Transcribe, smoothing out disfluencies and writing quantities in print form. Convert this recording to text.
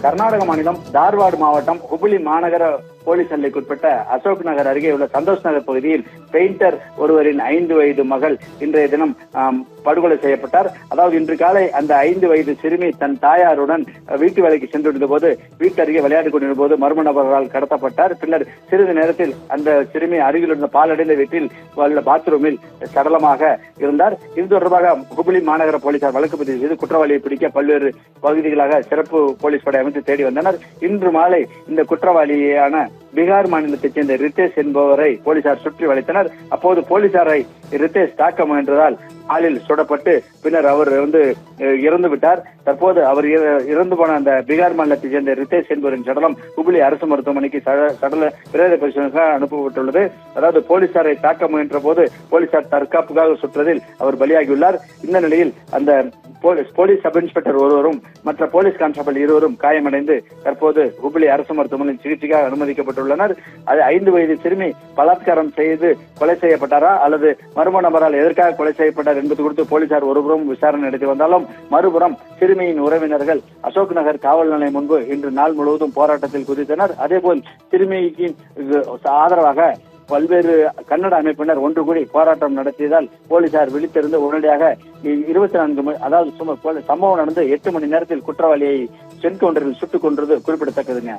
கர்நாடக மாநிலம் தார்வாடு மாவட்டம் ஹுப்ளி மாநகர போலீஸ் எல்லைக்குட்பட்ட அசோக் நகர் அருகே உள்ள சந்தோஷ் நகர் பகுதியில் பெயிண்டர் ஒருவரின் 5 வயது மகள் இன்றைய தினம் படுகொலை செய்யப்பட்டார். அதாவது இன்று காலை அந்த 5 வயது சிறுமி தன் தாயாருடன் வீட்டு வேலைக்கு சென்றிருந்த போது வீட்டு அருகே விளையாடிக் கொண்டிருந்த போது மர்ம நபர்களால் கடத்தப்பட்டார். பின்னர் சிறிது நேரத்தில் அந்த சிறுமி அருகில் இருந்த பாலடைந்த வீட்டில் உள்ள பாத்ரூமில் சடலமாக இருந்தார். இது தொடர்பாக ஹுப்ளி மாநகர போலீசார் வழக்கு பதிவு செய்து குற்றவாளியை பிடிக்க பல்வேறு பகுதிகளாக சிறப்பு போலீஸ் படை அமைத்து தேடி வந்தனர். இன்று மாலை இந்த குற்றவாளியான பீகார் மாநிலத்தைச் சேர்ந்த ரித்தேஷ் என்பவரை போலீசார் சுற்றி வளைத்தனர். அப்போது போலீசாரை ரித்தேஷ் தாக்க முயன்றதால் ஆளில் சுடப்பட்டு பின்னர் அவர் இறந்து விட்டார். தற்போது அவர் இறந்து போன அந்த பீகார் மாநிலத்தைச் சேர்ந்த ரித்தேஷ் என்பவரின் சடலம் ஹுப்ளி அரசு மருத்துவமனைக்கு சடல பிரேத பரிசோதனைக்காக அனுப்பப்பட்டுள்ளது. அதாவது போலீசாரை தாக்க முயன்ற போது போலீசார் தற்காப்புக்காக சுற்றதில் அவர் பலியாகியுள்ளார். இந்த நிலையில் அந்த போலீஸ் சப் இன்ஸ்பெக்டர் ஒருவரும் மற்ற போலீஸ் கான்ஸ்டபிள் இருவரும் காயமடைந்து தற்போது ஹுப்ளி அரசு மருத்துவமனையில் சிகிச்சைக்காக அனுமதிக்கப்பட்டுள்ளனர். அது 5 வயது சிறுமி பலாத்காரம் செய்து கொலை செய்யப்பட்டாரா அல்லது மர்ம நபரால் எதற்காக கொலை செய்யப்பட்டார் என்பது குறித்து போலீசார் ஒருபுறம் விசாரணை நடத்தி வந்தாலும் மறுபுறம் சிறுமியின் உறவினர்கள் அசோக் நகர் காவல் நிலையம் முன்பு இன்று நாள் முழுவதும் போராட்டத்தில் குதித்தனர். அதேபோல் சிறுமிக்கு ஆதரவாக பல்வேறு கன்னட அமைப்பினர் ஒன்று கூடி போராட்டம் நடத்தியதால் போலீசார் விழித்திருந்து உடனடியாக 24 அதாவது சம்பவம் நடந்து 8 மணி நேரத்தில் குற்றவாளியை சென்கவுண்டரில் சுட்டுக் கொன்றது குறிப்பிடத்தக்கதுங்க.